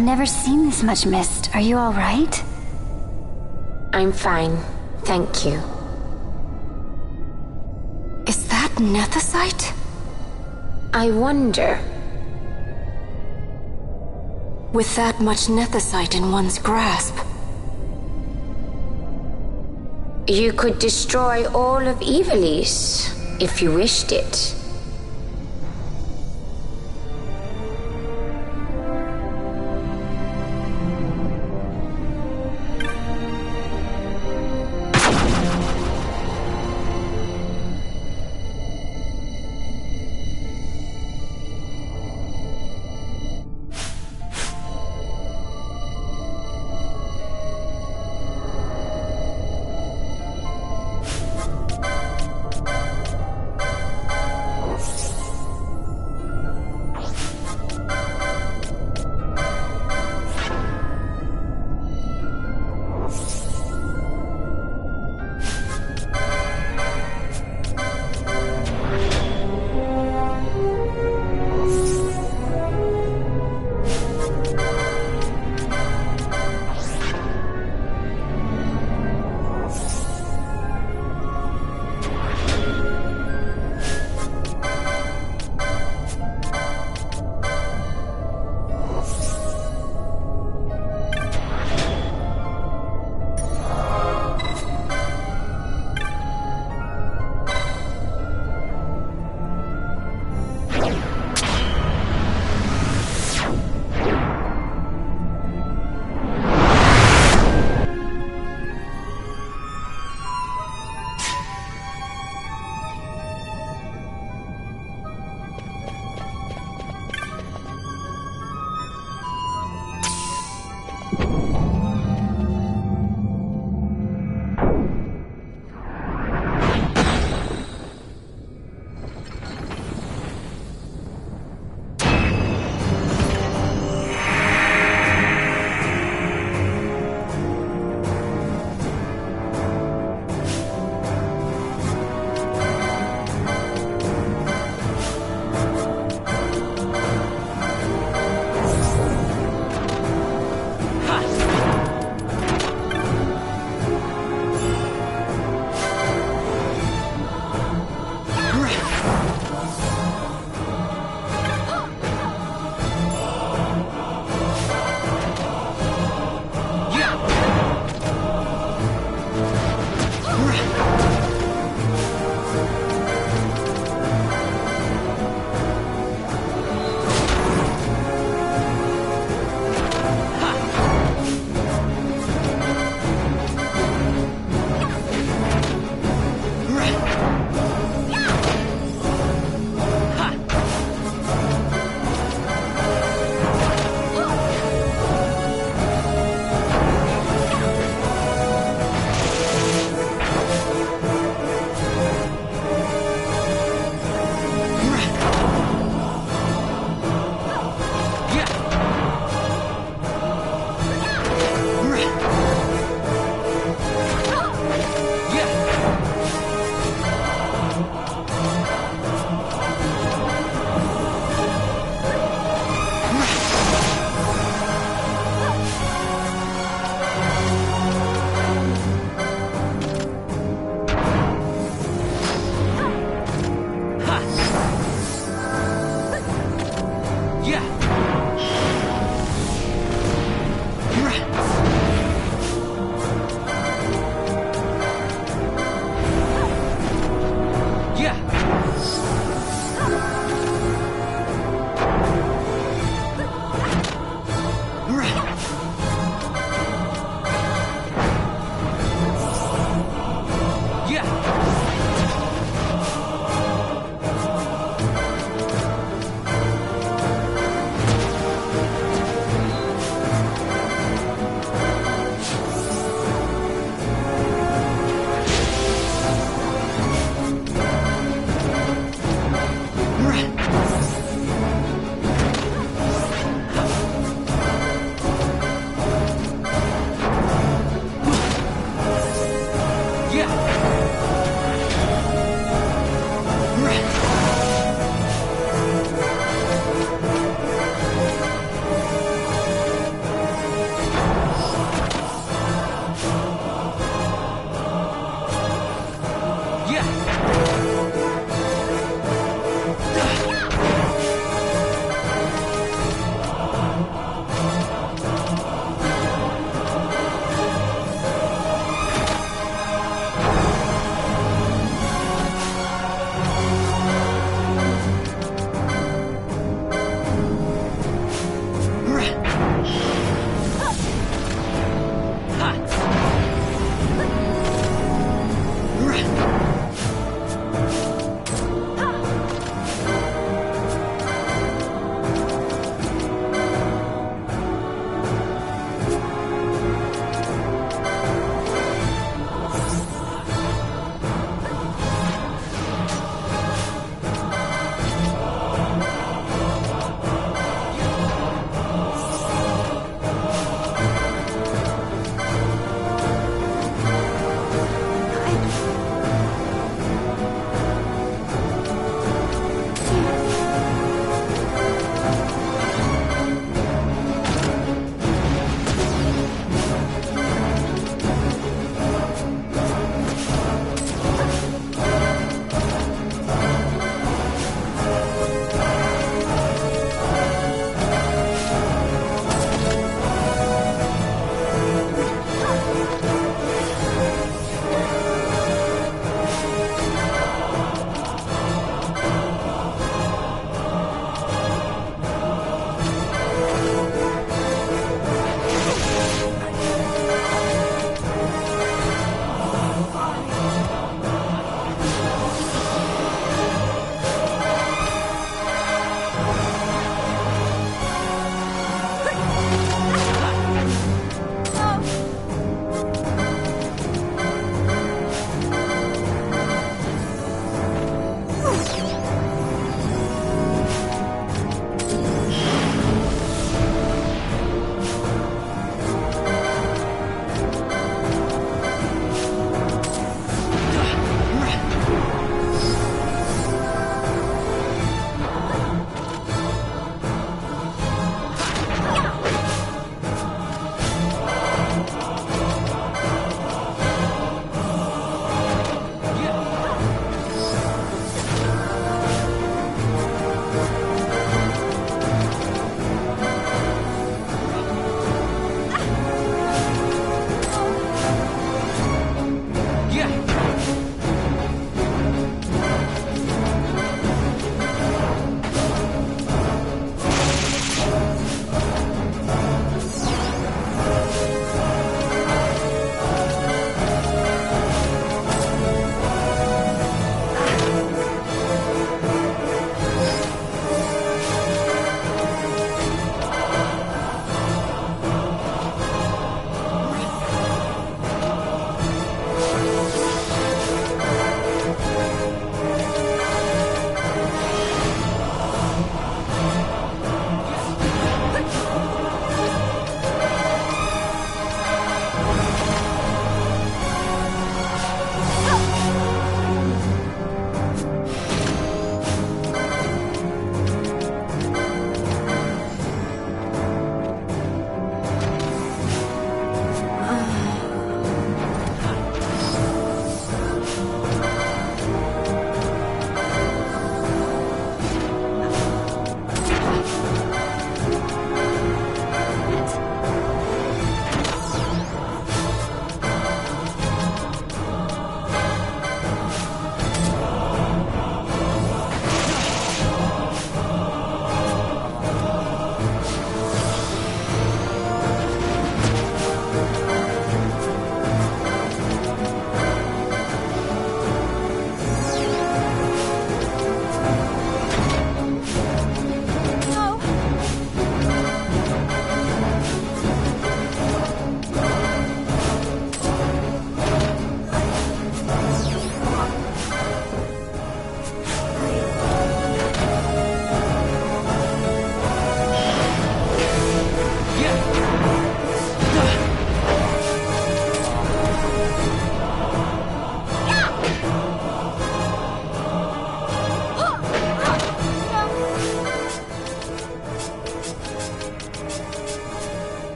I've never seen this much mist. Are you all right? I'm fine, thank you. Is that nethicite? I wonder. With that much nethicite in one's grasp. You could destroy all of Ivalice, if you wished it.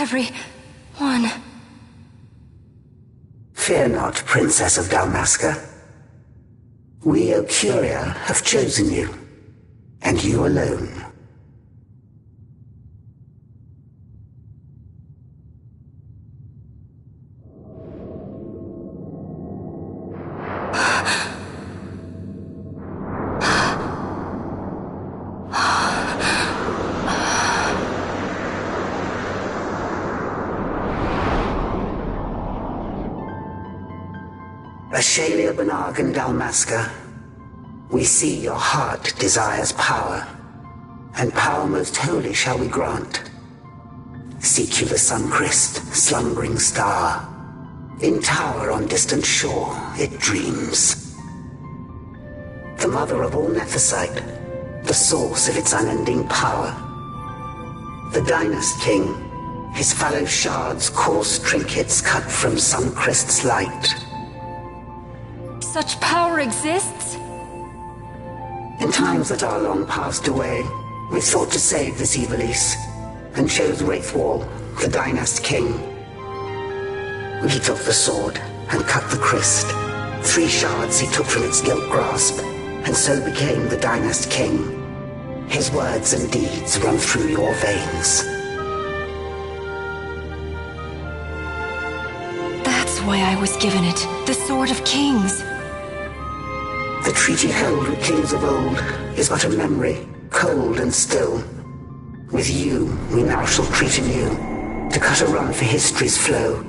everyone? Fear not, Princess of Dalmasca. We, Ocuria, have chosen you, and you alone. Ashalia Banag and Dalmasca, we see your heart desires power, and power most holy shall we grant. Seek you the sun-kissed, slumbering star. In tower on distant shore it dreams. The mother of all Nethicite, the source of its unending power. The Dynast King, his fallow shards coarse trinkets cut from sun-kissed's light. Such power exists? In times that are long passed away, we sought to save this Ivalice, and chose Wraithwall, the Dynast King. He took the sword and cut the crest. 3 shards he took from its gilt grasp, and so became the Dynast King. His words and deeds run through your veins. That's why I was given it, the Sword of Kings. The treaty held with kings of old is but a memory, cold and still. With you, we now shall treat anew, to cut a run for history's flow.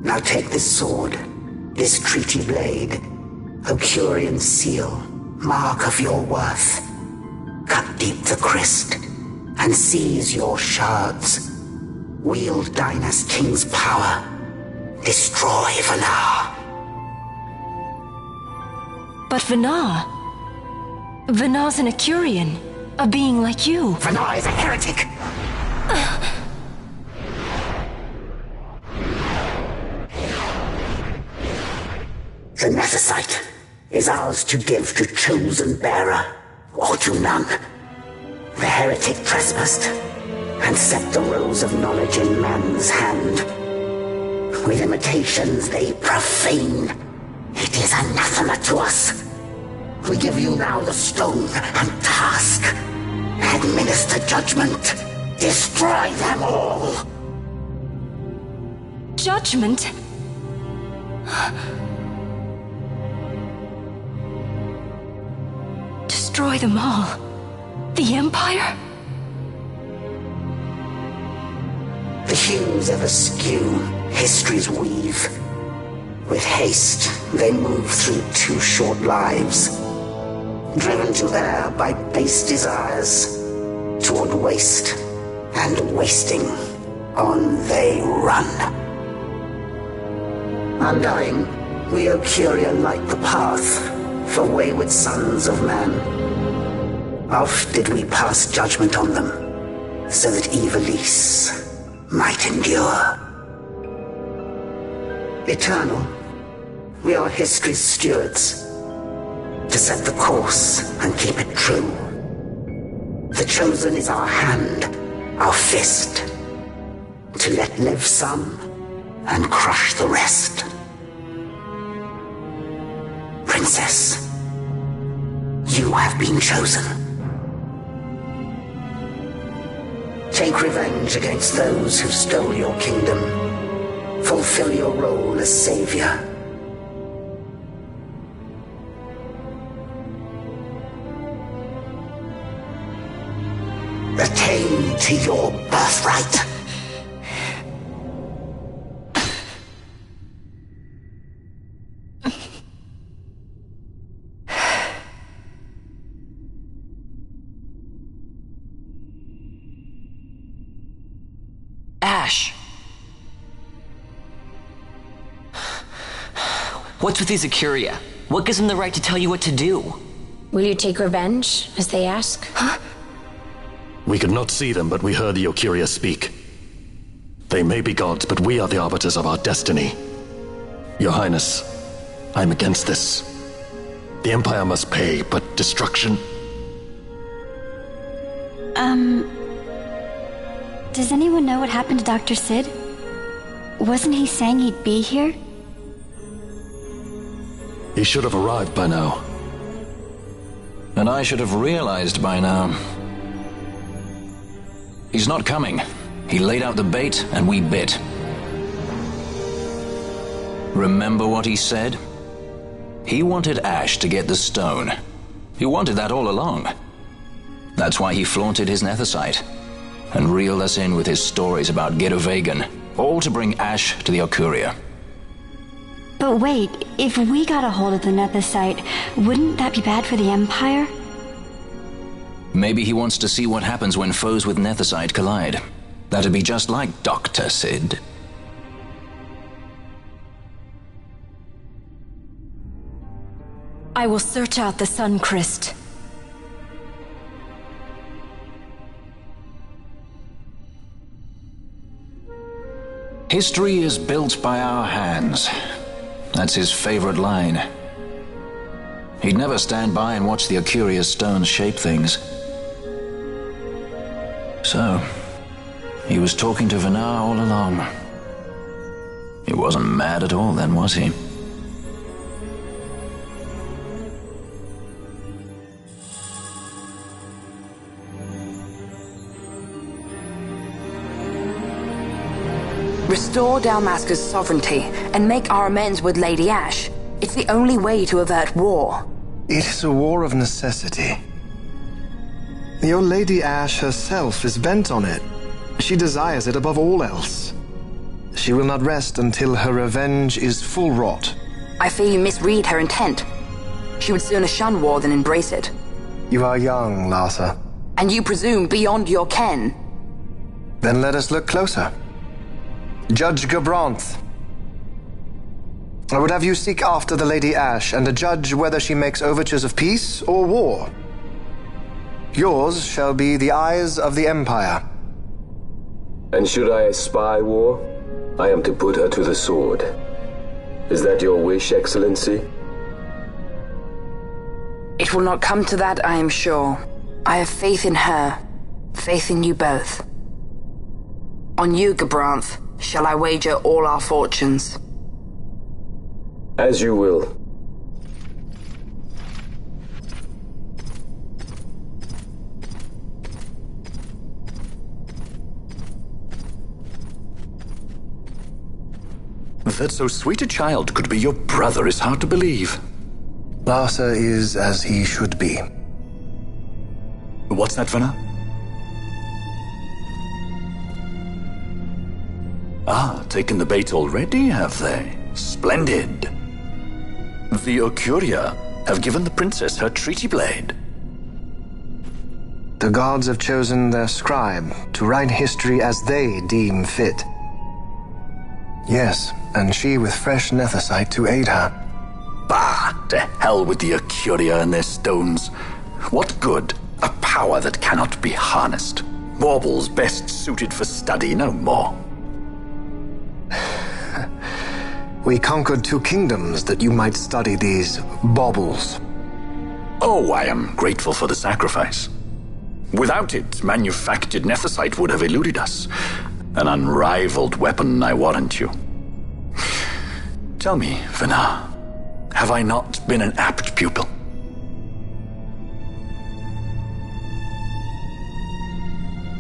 Now take this sword, this treaty blade, Ocurian seal, mark of your worth. Cut deep the crest, and seize your shards. Wield Dynas King's power. Destroy Vanar. But Vanar... Vanar's an Ecurian. A being like you. Vanar is a heretic! The Nephesite is ours to give to chosen bearer, or to none. The heretic trespassed, and set the rose of knowledge in man's hand. With imitations they profane. It is anathema to us. We give you now the stone and task. Administer judgment. Destroy them all. Judgment? Destroy them all? The Empire? The hues ever skew, history's weave. With haste, they move through too short lives. Driven to there by base desires, toward waste, and wasting, on they run. Undying, we Ocuria light the path for wayward sons of man. Oft did we pass judgment on them, so that Ivalice might endure. Eternal, we are history's stewards, to set the course and keep it true. The chosen is our hand, our fist, to let live some and crush the rest. Princess, you have been chosen. Take revenge against those who stole your kingdom. Fulfill your role as savior. Attain to your birthright. Ash! What's with these Ecuriya? What gives them the right to tell you what to do? Will you take revenge, as they ask? Huh? We could not see them, but we heard the Ecuriya speak. They may be gods, but we are the arbiters of our destiny. Your Highness, I'm against this. The Empire must pay, but destruction? Does anyone know what happened to Dr. Sid? Wasn't he saying he'd be here? He should have arrived by now. And I should have realized by now. He's not coming. He laid out the bait, and we bit. Remember what he said? He wanted Ash to get the stone. He wanted that all along. That's why he flaunted his Nethicite, and reeled us in with his stories about Gidovegan, all to bring Ash to the Ecuriya. But wait, if we got a hold of the Nethicite, wouldn't that be bad for the Empire? Maybe he wants to see what happens when foes with Nethicite collide. That'd be just like Dr. Sid. I will search out the Sun Crest. History is built by our hands. That's his favorite line. He'd never stand by and watch the Ecuriya stones shape things. So, he was talking to Vanar all along. He wasn't mad at all then, was he? Restore Dalmasca's sovereignty and make our amends with Lady Ash. It's the only way to avert war. It is a war of necessity. Your Lady Ash herself is bent on it. She desires it above all else. She will not rest until her revenge is full wrought. I fear you misread her intent. She would sooner shun war than embrace it. You are young, Larsa. And you presume beyond your ken? Then let us look closer. Judge Gabranth, I would have you seek after the Lady Ash and adjudge whether she makes overtures of peace or war. Yours shall be the eyes of the Empire. And should I spy war, I am to put her to the sword. Is that your wish, Excellency? It will not come to that, I am sure. I have faith in her, faith in you both. On you, Gabranth, shall I wager all our fortunes. As you will. That so sweet a child could be your brother is hard to believe. Larsa is as he should be. What's that, Vena? Ah, taken the bait already, have they? Splendid. The Ocuria have given the princess her treaty blade. The gods have chosen their scribe to write history as they deem fit. Yes, and she with fresh nethicite to aid her. Bah! To hell with the Ocuria and their stones. What good? A power that cannot be harnessed. Baubles best suited for study, no more. We conquered 2 kingdoms that you might study these baubles. Oh, I am grateful for the sacrifice. Without it, manufactured nethicite would have eluded us. An unrivaled weapon, I warrant you. Tell me, Vena, have I not been an apt pupil?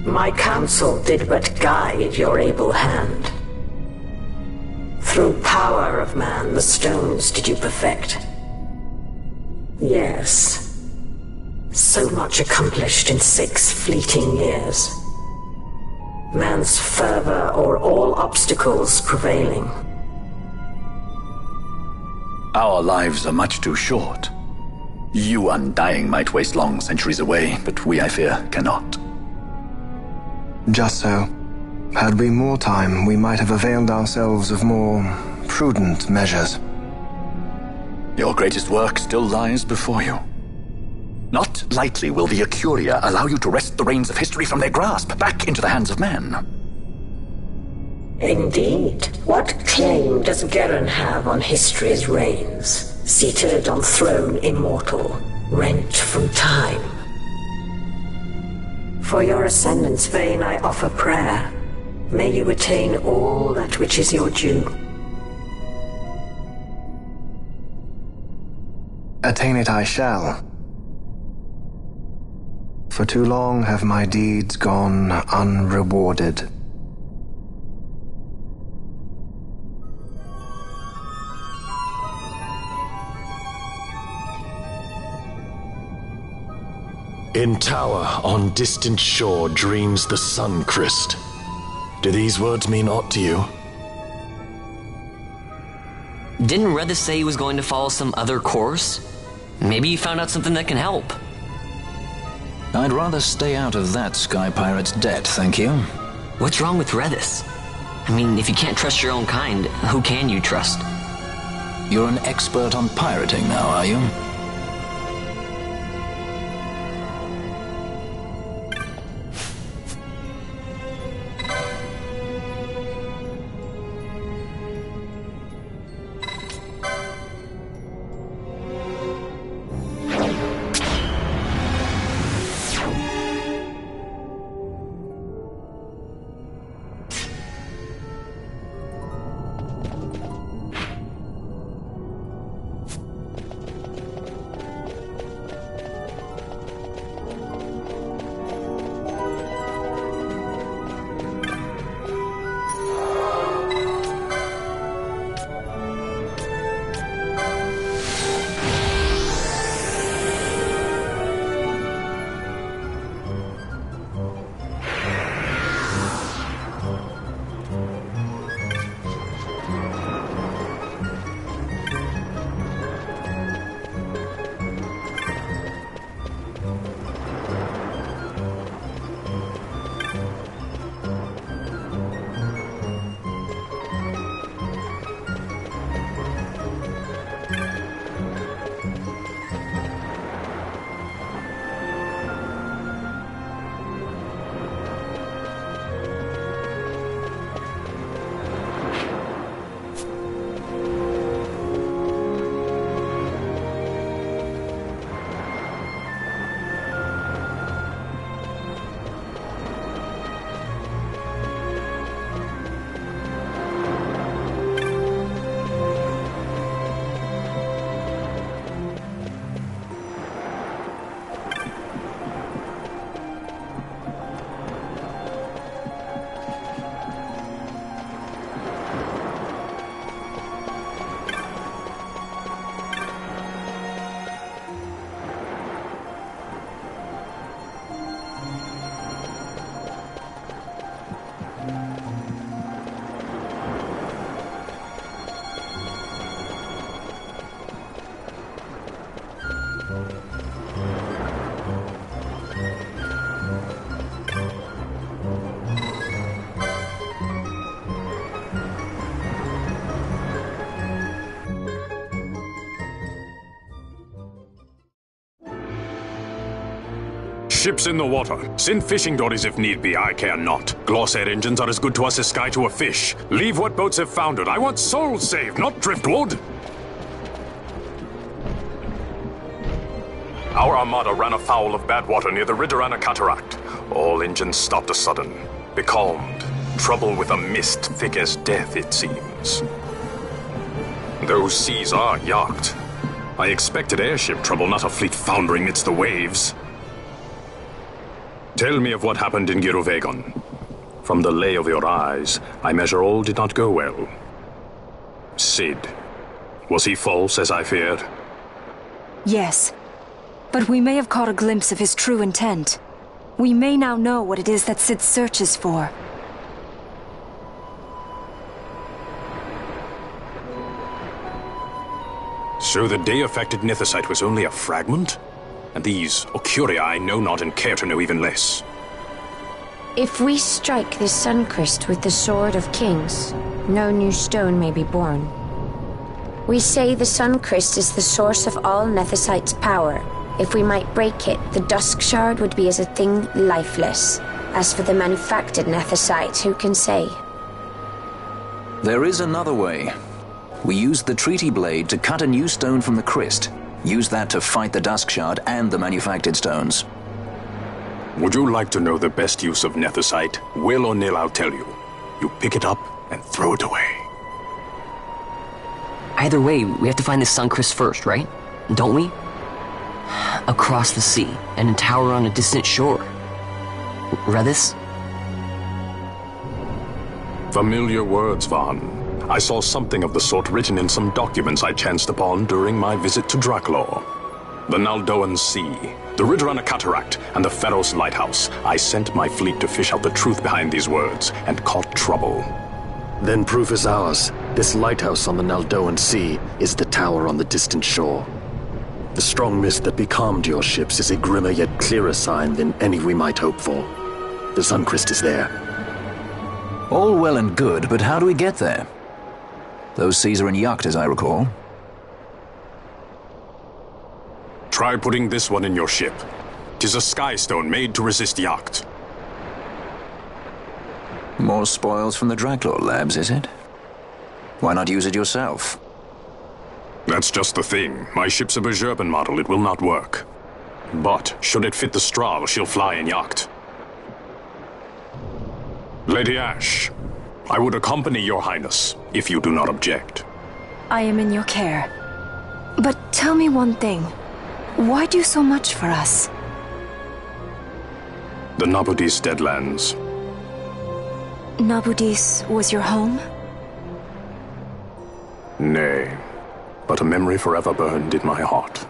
My counsel did but guide your able hand. Through power of man, the stones did you perfect. Yes. So much accomplished in 6 fleeting years. Man's fervor o'er all obstacles prevailing. Our lives are much too short. You undying might waste long centuries away, but we, I fear, cannot. Just so. Had we more time, we might have availed ourselves of more prudent measures. Your greatest work still lies before you. Not lightly will the Ocuria allow you to wrest the reins of history from their grasp, back into the hands of men. Indeed. What claim does Geren have on history's reins, seated on throne immortal, rent from time? For your ascendant's vein I offer prayer. May you attain all that which is your due. Attain it I shall. For too long have my deeds gone unrewarded. In tower on distant shore dreams the sun Christ. Do these words mean aught to you? Didn't Redis say he was going to follow some other course? Maybe he found out something that can help. I'd rather stay out of that Sky Pirate's debt, thank you. What's wrong with Redis? I mean, if you can't trust your own kind, who can you trust? You're an expert on pirating now, are you? Ships in the water. Send fishing dories if need be, I care not. Glossair engines are as good to us as sky to a fish. Leave what boats have foundered. I want souls saved, not driftwood. Our armada ran afoul of bad water near the Ridorana Cataract. All engines stopped a sudden. Becalmed. Trouble with a mist thick as death, it seems. Those seas are yacht. I expected airship trouble, not a fleet foundering midst the waves. Tell me of what happened in Girovegon. From the lay of your eyes, I measure all did not go well. Cid. Was he false, as I feared? Yes. But we may have caught a glimpse of his true intent. We may now know what it is that Cid searches for. So the day-affected Nethicite was only a fragment? And these Ocuria I know not and care to know even less. If we strike this Suncrest with the Sword of Kings, no new stone may be born. We say the Suncrest is the source of all Nethicite's power. If we might break it, the Dusk Shard would be as a thing lifeless. As for the manufactured Nethicite, who can say? There is another way. We used the Treaty Blade to cut a new stone from the Crest. Use that to fight the Dusk Shard and the manufactured stones. Would you like to know the best use of Nethicite? Will or nil, I'll tell you. You pick it up and throw it away. Either way, we have to find the Suncrest first, right? Don't we? Across the sea, and a tower on a distant shore. Redis? Familiar words, Vaughn. I saw something of the sort written in some documents I chanced upon during my visit to Draklor. The Naldoan Sea, the Ridorana Cataract, and the Pharos Lighthouse. I sent my fleet to fish out the truth behind these words, and caught trouble. Then proof is ours. This lighthouse on the Naldoan Sea is the tower on the distant shore. The strong mist that becalmed your ships is a grimmer yet clearer sign than any we might hope for. The Suncrest is there. All well and good, but how do we get there? Those seas are in yacht, as I recall. Try putting this one in your ship. 'Tis a skystone made to resist yacht. More spoils from the Draklor labs, is it? Why not use it yourself? That's just the thing. My ship's a Bergerben model, it will not work. But, should it fit the Strahl, she'll fly in yacht. Lady Ash, I would accompany your highness, if you do not object. I am in your care. But tell me one thing. Why do so much for us? The Nabudis Deadlands. Nabudis was your home? Nay, but a memory forever burned in my heart.